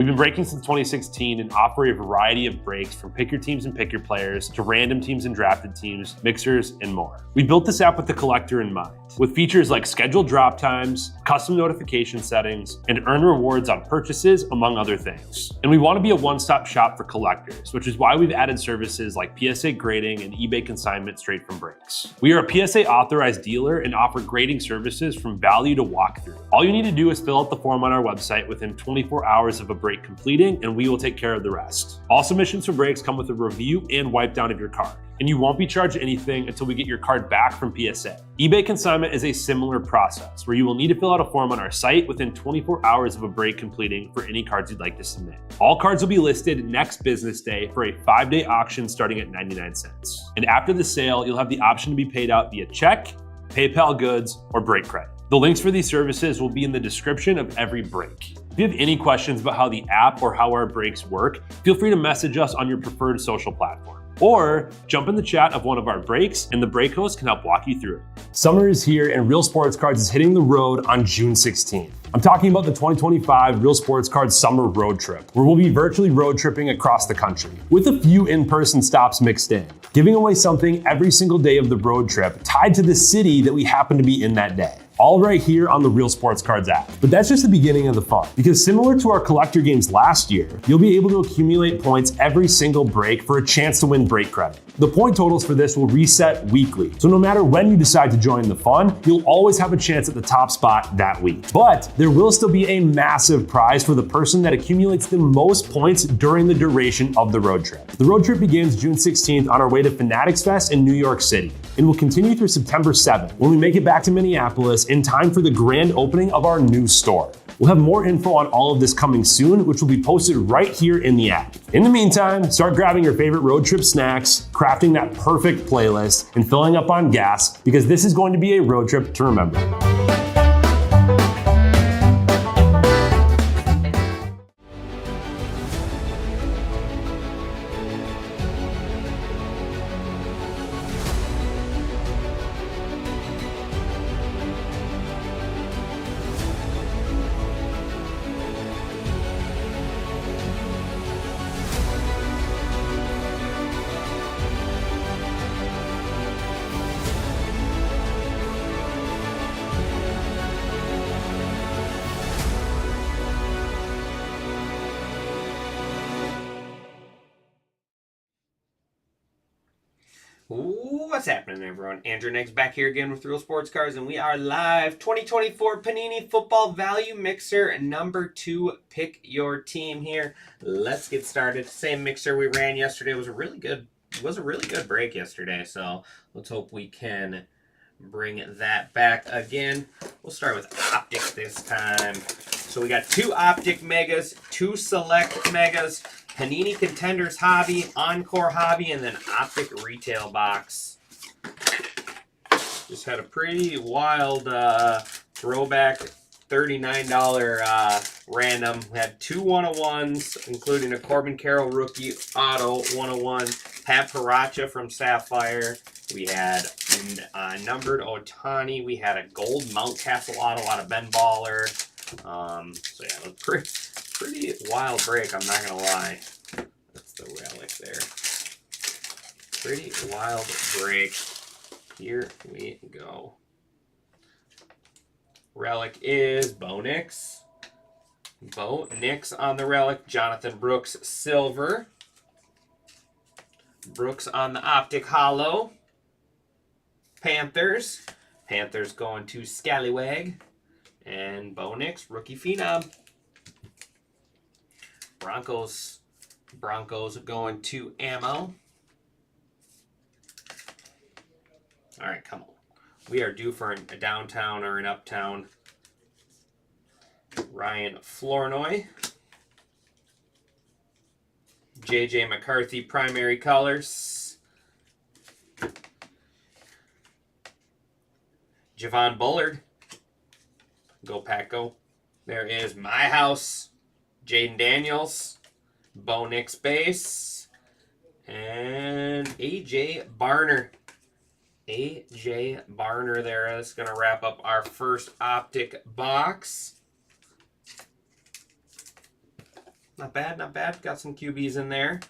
We've been breaking since 2016 and offer a variety of breaks from pick your teams and pick your players to random teams and drafted teams, mixers, and more. We built this app with the collector in mind, with features like scheduled drop times, custom notification settings, and earn rewards on purchases, among other things. And we want to be a one-stop shop for collectors, which is why we've added services like PSA grading and eBay consignment straight from breaks. We are a PSA authorized dealer and offer grading services from value to walkthrough. All you need to do is fill out the form on our website within 24 hours of a break completing, and we will take care of the rest. All submissions for breaks come with a review and wipe down of your card, and you won't be charged anything until we get your card back from PSA. eBay consignment is a similar process where you will need to fill out a form on our site within 24 hours of a break completing for any cards you'd like to submit. All cards will be listed next business day for a 5-day auction starting at 99 cents. And after the sale, you'll have the option to be paid out via check, PayPal goods, or break credit. The links for these services will be in the description of every break. If you have any questions about how the app or how our breaks work, feel free to message us on your preferred social platform. Or jump in the chat of one of our breaks and the break host can help walk you through it. Summer is here and Real Sports Cards is hitting the road on June 16th. I'm talking about the 2025 Real Sports Cards Summer Road Trip, where we'll be virtually road tripping across the country, with a few in-person stops mixed in, giving away something every single day of the road trip tied to the city that we happen to be in that day. All right here on the Real Sports Cards app. But that's just the beginning of the fun, because similar to our collector games last year, you'll be able to accumulate points every single break for a chance to win break credit. The point totals for this will reset weekly, so no matter when you decide to join the fun, you'll always have a chance at the top spot that week. But there will still be a massive prize for the person that accumulates the most points during the duration of the road trip. The road trip begins June 16th on our way to Fanatics Fest in New York City, and will continue through September 7th when we make it back to Minneapolis in time for the grand opening of our new store. We'll have more info on all of this coming soon, which will be posted right here in the app. In the meantime, start grabbing your favorite road trip snacks, crafting that perfect playlist, and filling up on gas, because this is going to be a road trip to remember. What's happening, everyone? Andrew Neggs back here again with Real Sports Cards, and we are live. 2024 Panini Football Value Mixer number 2. Pick your team here. Let's get started. Same mixer we ran yesterday. It was a really good break yesterday, so let's hope we can bring that back again. We'll start with Optic this time. So we got 2 Optic Megas, 2 Select Megas, Panini Contenders Hobby, Encore Hobby, and then Optic Retail Box. Just had a pretty wild throwback $39 random. We had 2 101s, including a Corbin Carroll rookie auto 101, Pat Paracha from Sapphire. We had numbered Otani. We had a gold Mountcastle auto out of Ben Baller. So yeah, it was pretty wild break, I'm not gonna lie. That's the relic there. Pretty wild break. Here we go. Relic is Bo Nix. Bo Nix on the relic. Jonathan Brooks silver. Brooks on the Optic Hollow. Panthers. Panthers going to Scallywag. And Bo Nix, rookie phenom. Broncos going to Ammo. All right, come on. We are due for a downtown or an uptown. Ryan Flournoy. J.J. McCarthy, primary colors. Javon Bullard. Go Pack Go. There is My House. Jaden Daniels. Bo Nix base. And A.J. Barner. A.J. Barner there is going to wrap up our first Optic box. Not bad, not bad. Got some QBs in there.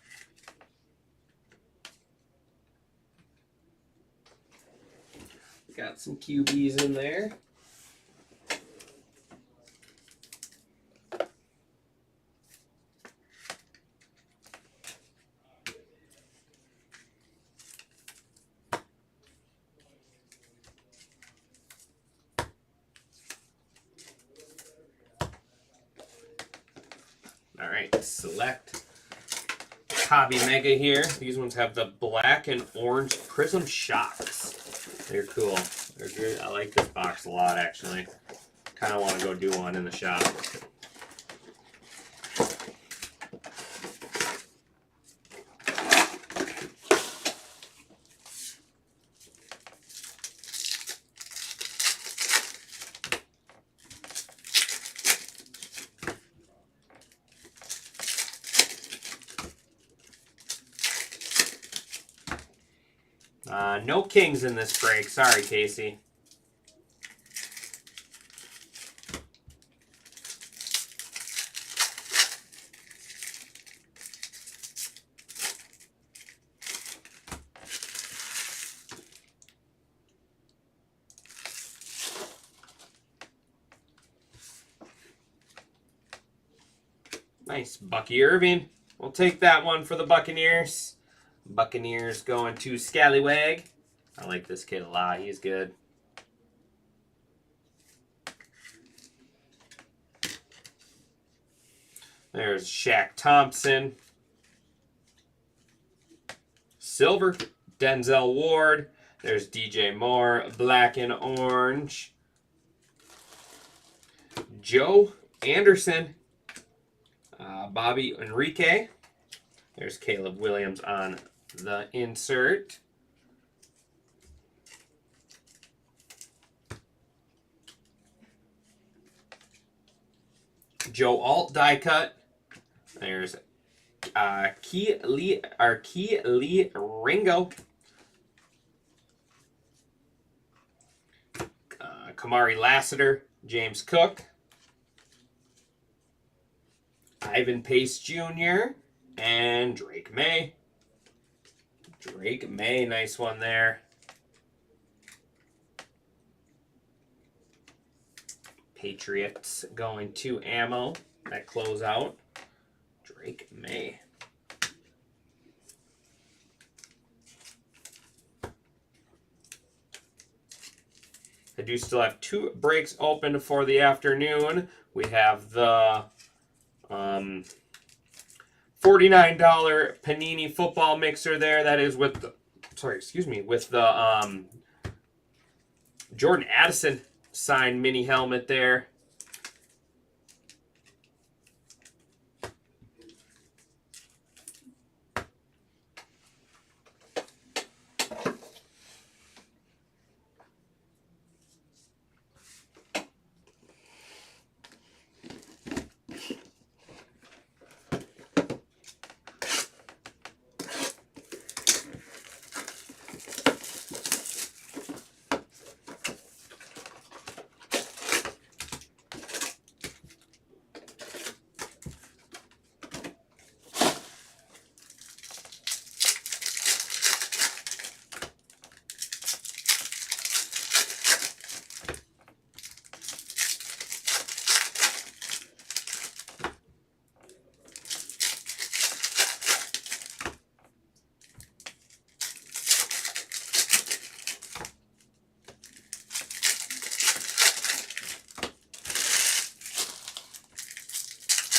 Got some QBs in there. All right, select Hobby Mega here. These ones have the black and orange Prism Shocks. They're cool. They're good. I like this box a lot, actually. Kind of want to go do one in the shop. No kings in this break. Sorry, Casey. Nice. Bucky Irving. We'll take that one for the Buccaneers. Buccaneers going to Scallywag. I like this kid a lot. He's good. There's Shaq Thompson. Silver, Denzel Ward. There's DJ Moore, black and orange. Joe Anderson. Bobby Enrique. There's Caleb Williams on the insert. Joe Alt die cut. There's Key Lee Ringo. Kamari Lassiter, James Cook. Ivan Pace Jr. and Drake May. Drake May, nice one there. Patriots going to ammo at closeout. Drake May. I do still have 2 breaks open for the afternoon. We have the $49 Panini football mixer there. That is with the, with the Jordan Addison signed mini helmet there.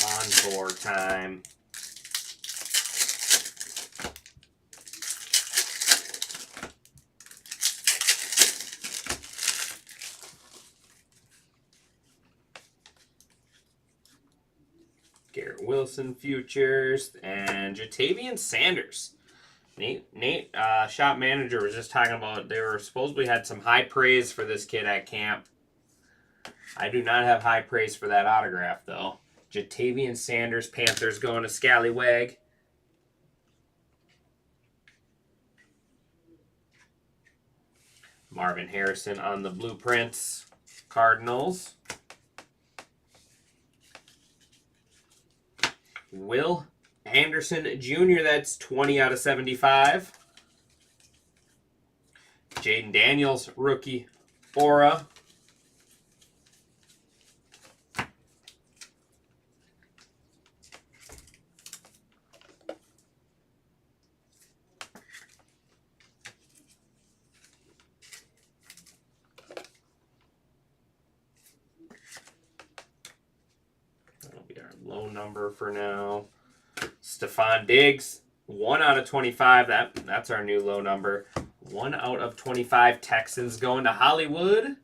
On board time. Garrett Wilson futures and Jatavian Sanders. Nate, shop manager was just talking about they were supposedly had some high praise for this kid at camp. I do not have high praise for that autograph though. Jatavian Sanders, Panthers going to Scallywag. Marvin Harrison on the blueprints, Cardinals. Will Anderson Jr., that's 20 out of 75. Jaden Daniels, rookie aura. That'll be our low number for now. Stephon Diggs, 1 out of 25. That's our new low number. 1 out of 25. Texans going to Hollywood.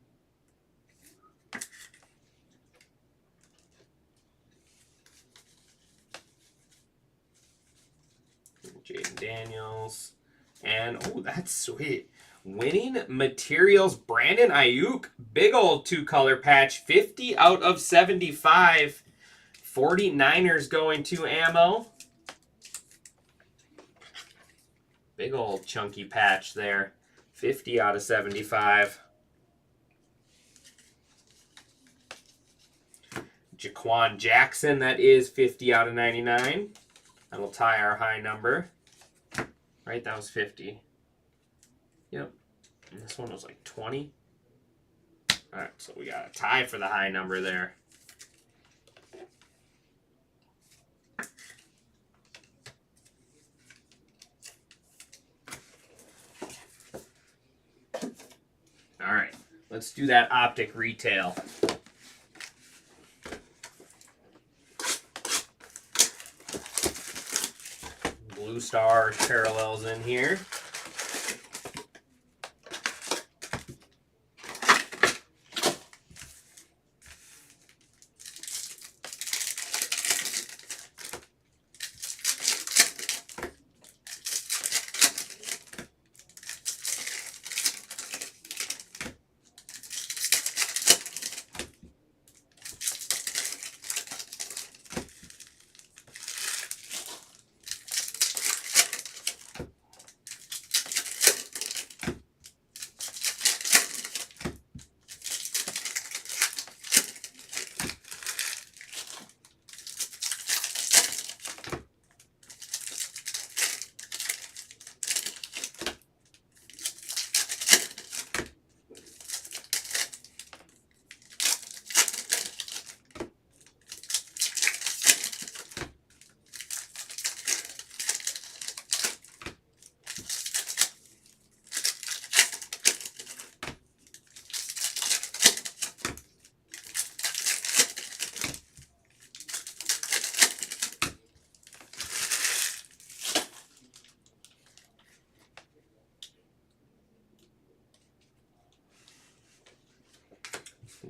Jaden Daniels. And, oh, that's sweet. Winning materials, Brandon Ayuk. Big old 2-color patch. 50 out of 75. 49ers going to ammo. Big old chunky patch there. 50 out of 75. Jaquan Jackson, that is 50 out of 99. That'll tie our high number. Right, that was 50. Yep. And this one was like 20. All right, so we got a tie for the high number there. All right, let's do that optic retail. Blue Star parallels in here.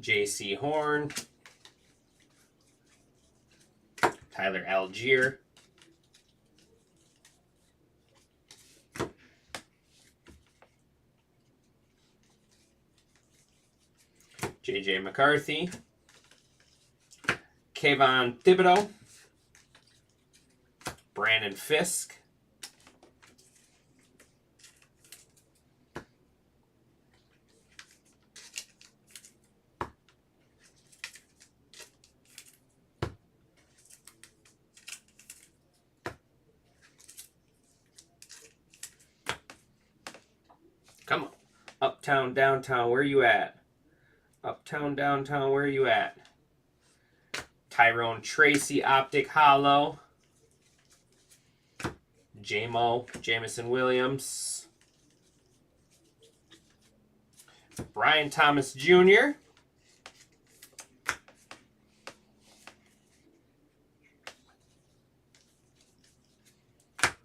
J.C. Horn, Tyler Algier, J.J. McCarthy, Kayvon Thibodeau, Brandon Fisk, come on. Uptown, downtown, where you at? Uptown, downtown, where you at? Tyrone Tracy, Optic Hollow. Jamison Williams. Brian Thomas Jr.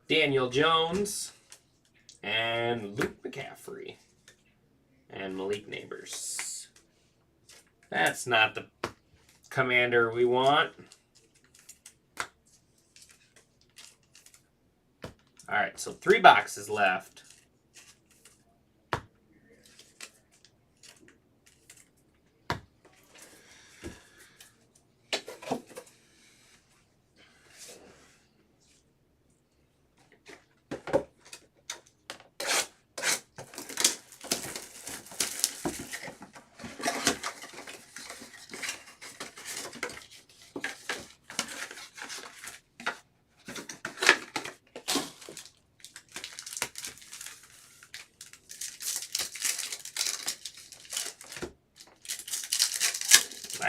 Daniel Jones. And Luke McCaffrey. And Malik Neighbors. That's not the commander we want. All right, so 3 boxes left.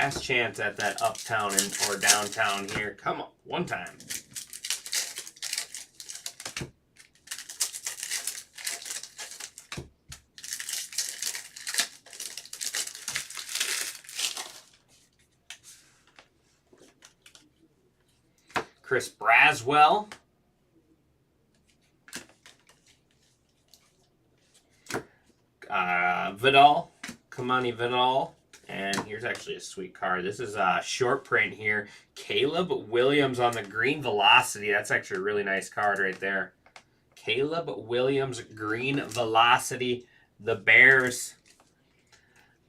Last chance at that uptown or downtown here. Come on, one time. Chris Braswell. Vidal. Kamani Vidal. And here's actually a sweet card. This is a short print here. Caleb Williams on the green velocity. That's actually a really nice card right there. Caleb Williams, green velocity. The Bears.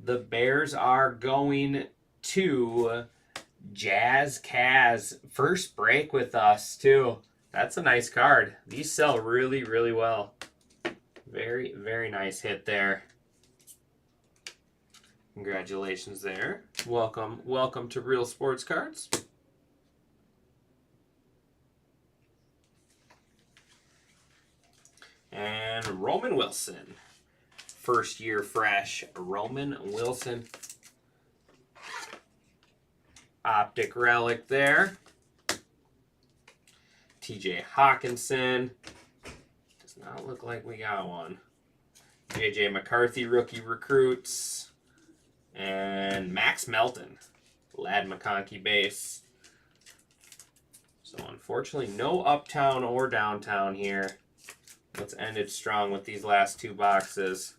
The Bears are going to Jazz Kaz. First break with us, too. That's a nice card. These sell really, really well. Very, very nice hit there. Congratulations there. Welcome to Real Sports Cards. And Roman Wilson. First year fresh. Roman Wilson. Optic relic there. TJ Hawkinson. Does not look like we got one. JJ McCarthy, rookie recruits. And Max Melton, Lad McConkey base. So unfortunately, no uptown or downtown here. Let's end it strong with these last two boxes.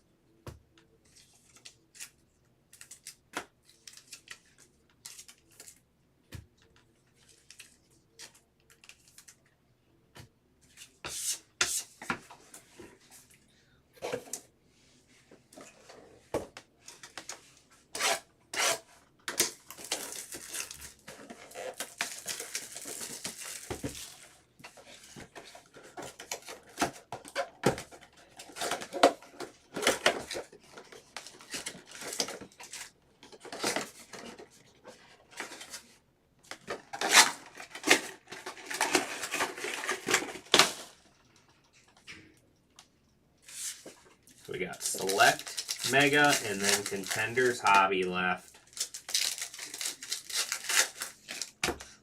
We got Select, Mega, and then Contenders Hobby left.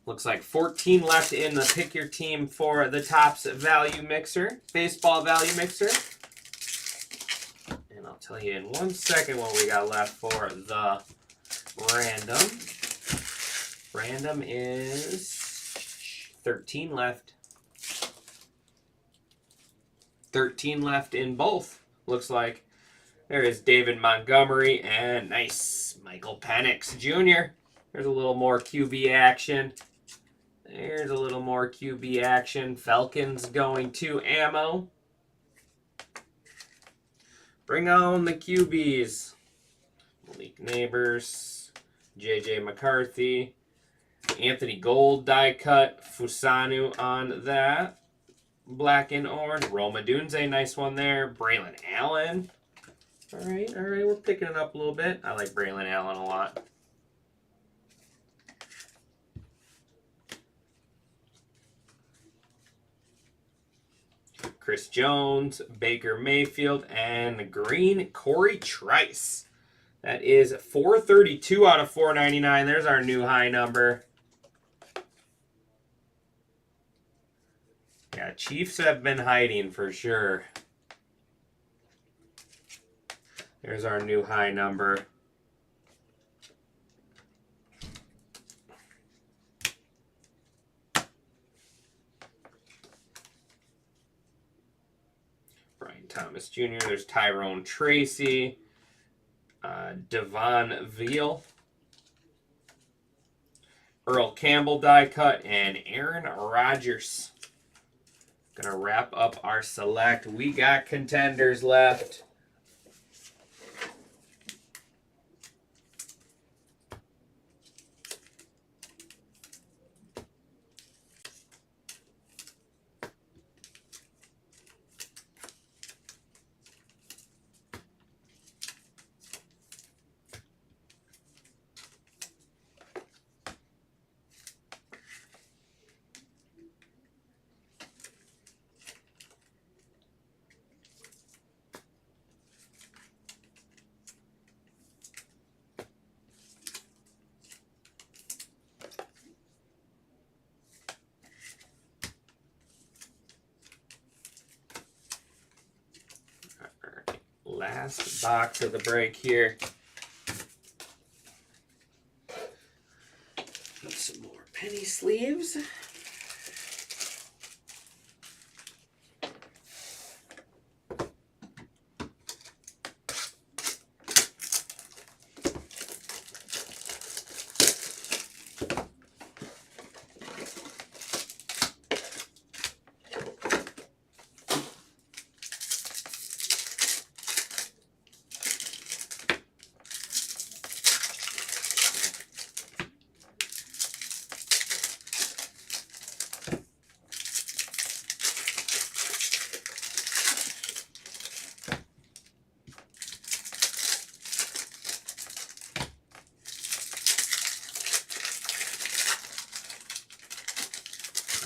Looks like 14 left in the Pick Your Team for the Topps Value Mixer, Baseball Value Mixer. And I'll tell you in 1 second what we got left for the Random. Random is 13 left. 13 left in both. Looks like there is David Montgomery and nice Michael Penix Jr. There's a little more QB action. There's a little more QB action. Falcons going to ammo. Bring on the QBs. Malik Neighbors, JJ McCarthy, Anthony Gold die cut, Fusanu on that. Black and orange. Roma Dunze, nice one there. Braylon Allen. All right, we're picking it up a little bit. I like Braylon Allen a lot. Chris Jones, Baker Mayfield, and green Corey Trice. That is 432 out of 499. There's our new high number. Yeah, Chiefs have been hiding for sure. There's our new high number. Brian Thomas Jr. There's Tyrone Tracy. Devon Veal. Earl Campbell die cut. And Aaron Rodgers. Gonna wrap up our select. We got contenders left. Last box of the break here. Some more penny sleeves.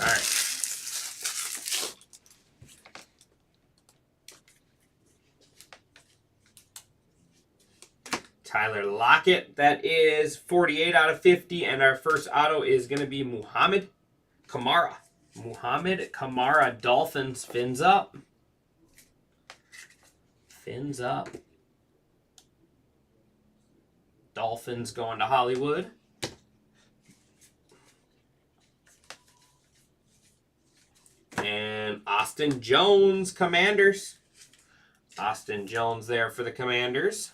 All right. Tyler Lockett, that is 48 out of 50, and our first auto is going to be Muhammad Kamara. Muhammad Kamara, Dolphins, fins up. Fins up. Dolphins going to Hollywood. And Austin Jones, Commanders. Austin Jones there for the Commanders.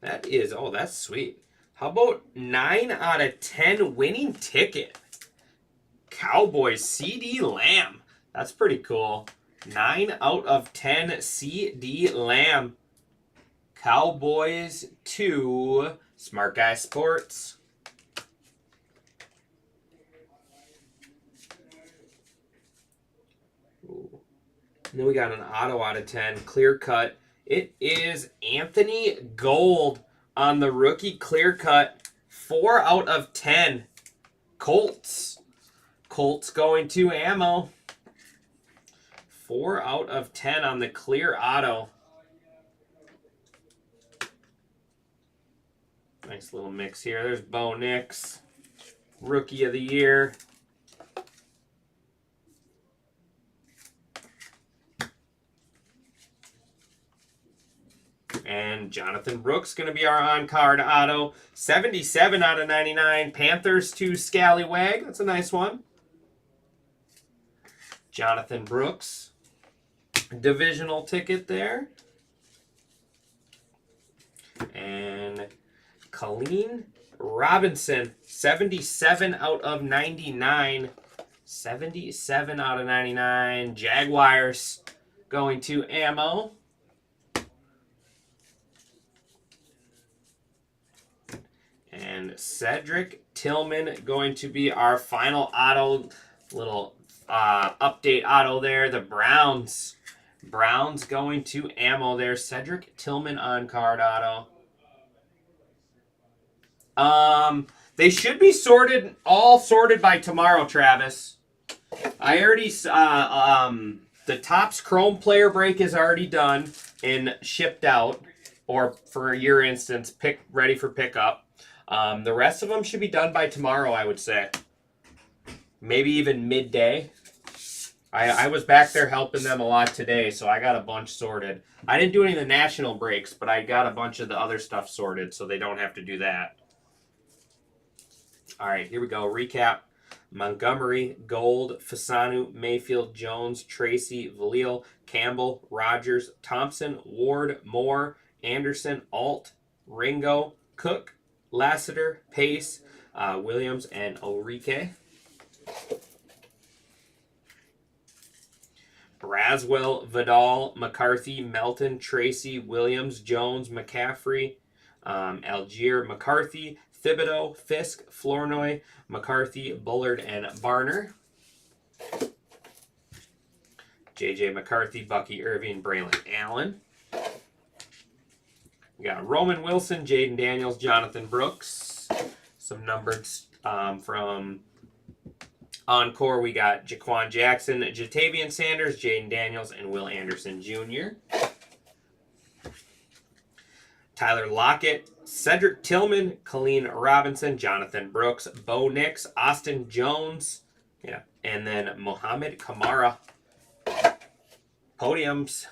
That is, oh, that's sweet. How about 9 out of 10 winning ticket? Cowboys, CD Lamb. That's pretty cool. 9 out of 10 CD Lamb. Cowboys to Smart Guy Sports. Ooh. And then we got an auto out of 10, clear cut. It is Anthony Gold on the rookie clear cut. 4 out of 10. Colts. Colts going to ammo. 4 out of 10 on the clear auto. Nice little mix here. There's Bo Nix, Rookie of the Year. And Jonathan Brooks going to be our on-card auto. 77 out of 99. Panthers to Scallywag. That's a nice one. Jonathan Brooks. Divisional ticket there. And Colleen Robinson. 77 out of 99. 77 out of 99. Jaguars going to ammo. And Cedric Tillman going to be our final auto. Little update auto there. The Browns. Browns going to ammo there. Cedric Tillman on card auto. They should be all sorted by tomorrow, Travis. I already the Topps Chrome player break is already done and shipped out, or for your instance, ready for pickup. The rest of them should be done by tomorrow, I would say. Maybe even midday. I was back there helping them a lot today, so I got a bunch sorted. I didn't do any of the national breaks, but I got a bunch of the other stuff sorted, so they don't have to do that. All right, here we go. Recap. Montgomery, Gold, Fasanu, Mayfield, Jones, Tracy, Valil, Campbell, Rogers, Thompson, Ward, Moore, Anderson, Alt, Ringo, Cook, Lassiter, Pace, Williams, and Ulrike. Braswell, Vidal, McCarthy, Melton, Tracy, Williams, Jones, McCaffrey, Algier, McCarthy, Thibodeau, Fisk, Flournoy, McCarthy, Bullard, and Barner. J.J. McCarthy, Bucky Irving, Braylon Allen. We got Roman Wilson, Jaden Daniels, Jonathan Brooks. Some numbered from Encore. We got Jaquan Jackson, Jatavian Sanders, Jaden Daniels, and Will Anderson Jr. Tyler Lockett, Cedric Tillman, Colleen Robinson, Jonathan Brooks, Bo Nix, Austin Jones, yeah, and then Mohamed Kamara. Podiums.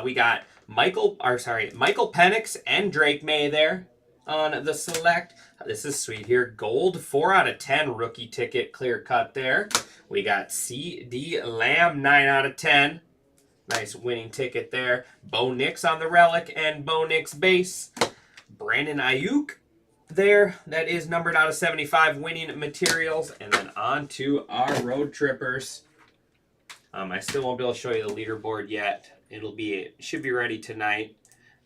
We got Michael Penix and Drake May there on the select. This is sweet here. Gold 4 out of 10 rookie ticket clear cut there. We got CD Lamb 9 out of 10. Nice winning ticket there. Bo Nix on the relic and Bo Nix base. Brandon Ayuk there. That is numbered out of 75 winning materials. And then on to our road trippers. I still won't be able to show you the leaderboard yet. It should be ready tonight.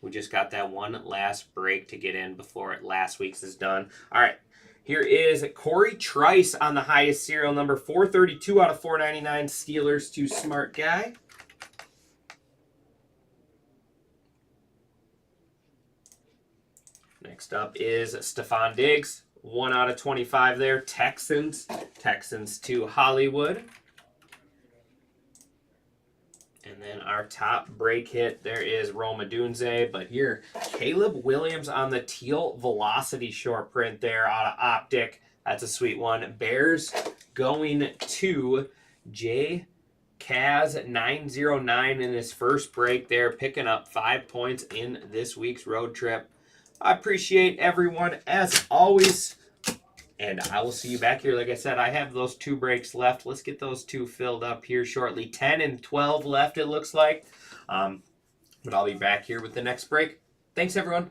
We just got that one last break to get in before last week's is done. All right. Here is Corey Trice on the highest serial number, 432 out of 499. Steelers to Smart Guy. Next up is Stephon Diggs, 1 out of 25 there. Texans to Hollywood. And then our top break hit, there is Rome Odunze. But here, Caleb Williams on the teal velocity short print there out of Optic. That's a sweet one. Bears going to J. Kaz 909 in his first break there, picking up 5 points in this week's road trip. I appreciate everyone as always. And I will see you back here. Like I said, I have those 2 breaks left. Let's get those 2 filled up here shortly. 10 and 12 left, it looks like. But I'll be back here with the next break. Thanks, everyone.